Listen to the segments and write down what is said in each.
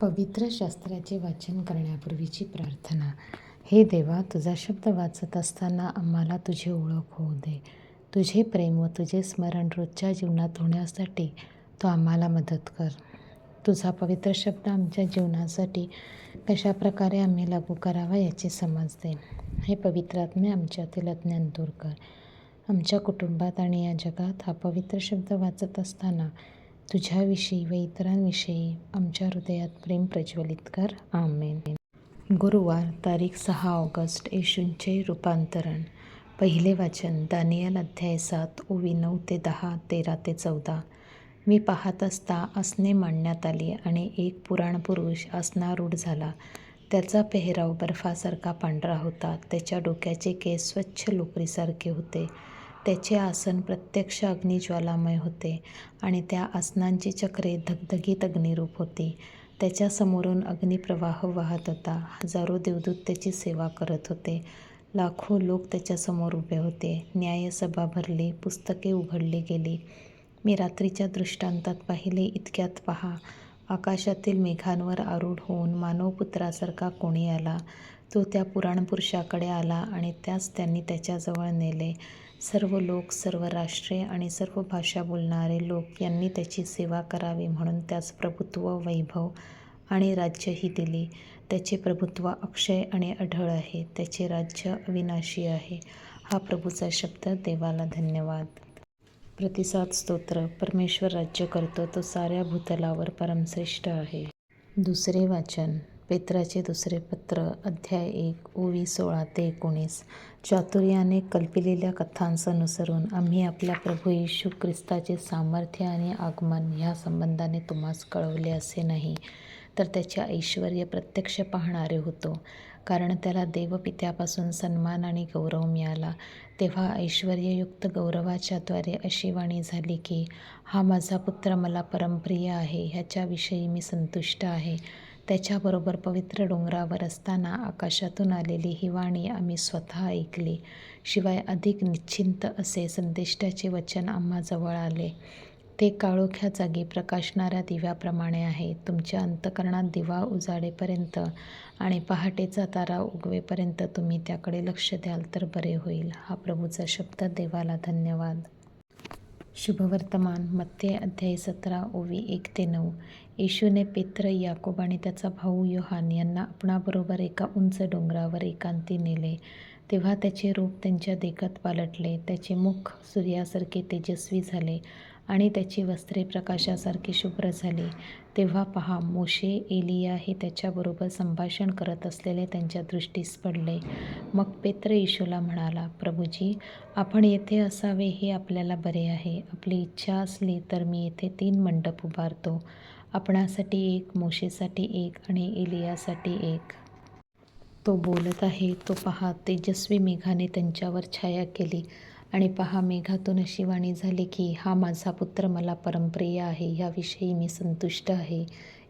पवित्र शास्त्राचे वाचन करण्यापूर्वीची प्रार्थना. हे देवा, तुझा शब्द वाचत असताना आम्हाला तुझी ओळख होऊ दे. तुझे प्रेम व तुझे स्मरण रोजच्या जीवनात होण्यासाठी तू आम्हाला मदत कर. तुझा पवित्र शब्द आमच्या जीवनासाठी कशा प्रकारे आम्ही लागू करावा याची समज दे. हे पवित्र आत्मे, आमच्यातील अज्ञान दूर कर. आमच्या कुटुंबात आणि या जगात हा पवित्र शब्द वाचत असताना तुझ्याविषयी व इतरांविषयी आमच्या हृदयात प्रेम प्रज्वलित कर. आमेन. गुरुवार तारीख 6 ऑगस्ट. येशूंचे रूपांतरण. पहिले वाचन दानिएल अध्याय 7 ओवी 9 ते 10, 13 ते 14. मी पाहत असता आसने मांडण्यात आली आणि एक पुराण पुरुष आसनारूढ झाला. त्याचा पेहराव बर्फासारखा पांढरा होता. त्याच्या डोक्याचे केस स्वच्छ लोकरीसारखे होते. त्याचे आसन प्रत्यक्ष अग्निज्वालामय होते आणि त्या आसनांची चक्रे धगधगीत अग्निरूप होती. त्याच्या समोरून अग्निप्रवाह वाहत होता. हजारो देवदूत त्याची सेवा करत होते. लाखो लोक त्याच्यासमोर उभे होते. न्यायसभा भरली, पुस्तके उघडली गेली. मी रात्रीच्या दृष्टांतात पाहिले, इतक्यात पहा, आकाशातील मेघांवर आरूढ होऊन मानवपुत्रासारखा कोणी आला. तो त्या पुराणपुरुषाकडे आला आणि त्यास त्यांनी त्याच्याजवळ नेले. सर्व लोक, सर्व राष्ट्रे आणि सर्व भाषा बोलणारे लोक यांनी त्याची सेवा करावी म्हणून त्यास प्रभुत्व, वैभव आणि राज्यही दिली. त्याचे प्रभुत्व अक्षय आणि अढळ आहे. त्याचे राज्य अविनाशी आहे. हा प्रभूचा शब्द. देवाला धन्यवाद. प्रतिसाद स्तोत्र. परमेश्वर राज्य करतो, तो साऱ्या भूतलावर परमश्रेष्ठ आहे. दुसरे वाचन. पेत्राचे दुसरे पत्र अध्याय 1 ओवी 16 ते 19. चातुर्याने कल्पिलेल्या कथांसनुसरून आम्ही आपल्या प्रभू येशू ख्रिस्ताचे सामर्थ्य आणि आगमन ह्या संबंधाने तुम्हास कळवले असे नाही, तर त्याचे ऐश्वर्य प्रत्यक्ष पाहणारे होतो. कारण त्याला देवपित्यापासून सन्मान आणि गौरव मिळाला. तेव्हा ऐश्वर्ययुक्त गौरवाच्याद्वारे अशी वाणी झाली की, हा माझा पुत्र मला परमप्रिय आहे, ह्याच्याविषयी मी संतुष्ट आहे. त्याच्याबरोबर पवित्र डोंगरावर असताना आकाशातून आलेली ही वाणी आम्ही स्वतः ऐकली. शिवाय अधिक निश्चिंत असे संदेष्टाचे वचन आम्हाजवळ आले. ते काळोख्या जागी प्रकाशणाऱ्या दिव्याप्रमाणे आहे. तुमच्या अंतःकरणात दिवा उजाडेपर्यंत आणि पहाटेचा तारा उगवेपर्यंत तुम्ही त्याकडे लक्ष द्याल तर बरे होईल. हा प्रभूचा शब्द. देवाला धन्यवाद. शुभवर्तमान. मत्ते अध्याय 17 ओवी 1 ते 9. येशूने पेत्र, याकोब आणि त्याचा भाऊ योहान यांना आपणाबरोबर एका उंच डोंगरावर एकांती नेले. तेव्हा त्याचे रूप त्यांच्या देखत पालटले. त्याचे मुख सूर्यासारखे तेजस्वी झाले आणि त्याची वस्त्रे प्रकाशासारखी शुभ्र झाली. तेव्हा पहा, मोशे, एलिया हे त्याच्याबरोबर संभाषण करत असलेले त्यांच्या दृष्टीस पडले. मग पेत्र येशूला म्हणाला, प्रभुजी, आपण येथे असावे हे आपल्याला बरे आहे. आपली इच्छा असली तर मी येथे 3 मंडप उभारतो, आपणासाठी एक, मोशेसाठी एक आणि एलियासाठी एक. तो बोलत आहे, तो पहा, तेजस्वी मेघाने त्यांच्यावर छाया केली आणि पहा, मेघातून अशी वाणी झाली की, हा माझा पुत्र मला परमप्रिय आहे, ह्याविषयी मी संतुष्ट आहे,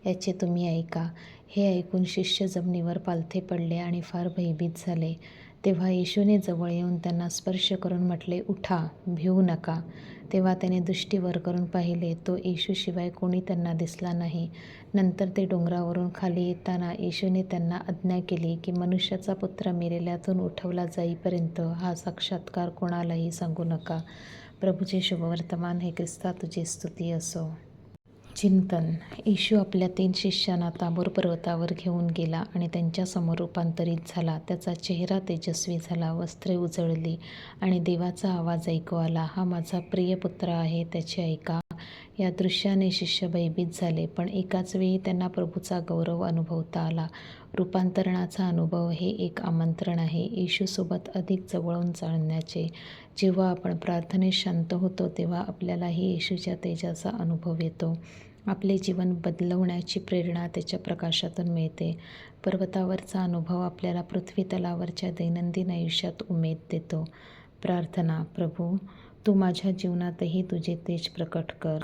याचे तुम्ही ऐका. हे ऐकून शिष्य जमिनीवर पालथे पडले आणि फार भयभीत झाले. तेव्हा येशूने जवळ येऊन त्यांना स्पर्श करून म्हटले, उठा, भिवू नका. तेव्हा त्याने दृष्टी वर करून पाहिले, तो येशूशिवाय कोणी त्यांना दिसला नाही. नंतर ते डोंगरावरून खाली येताना येशूने त्यांना आज्ञा केली की, मनुष्याचा पुत्र मेलेल्यातून उठवला जाईपर्यंत हा साक्षात्कार कोणालाही सांगू नका. प्रभूचे शुभवर्तमान. हे ख्रिस्ता, तुझी स्तुती असो. चिंतन. येशू आपल्या 3 शिष्यांना ताबोर पर्वतावर घेऊन गेला आणि त्यांच्यासमोर रूपांतरित झाला. त्याचा चेहरा तेजस्वी झाला, वस्त्रे उजळली आणि देवाचा आवाज ऐकू आला, हा माझा प्रिय पुत्र आहे, त्याचे ऐका. या दृश्याने शिष्य भयभीत झाले, पण एकाच वेळी त्यांना प्रभूचा गौरव अनुभवता आला. रूपांतरणाचा अनुभव हे एक आमंत्रण आहे येशूसोबत अधिक जवळून जाण्याचे. जेव्हा आपण प्रार्थनेत शांत होतो तेव्हा आपल्यालाही येशूच्या तेजाचा अनुभव येतो. आपले जीवन बदलवण्याची प्रेरणा त्याच्या प्रकाशातून मिळते. पर्वतावरचा अनुभव आपल्याला पृथ्वीतलावरच्या दैनंदिन आयुष्यात उमेद देतो. प्रार्थना. प्रभू, तू माझ्या जीवनातही तुझे तेज प्रकट कर.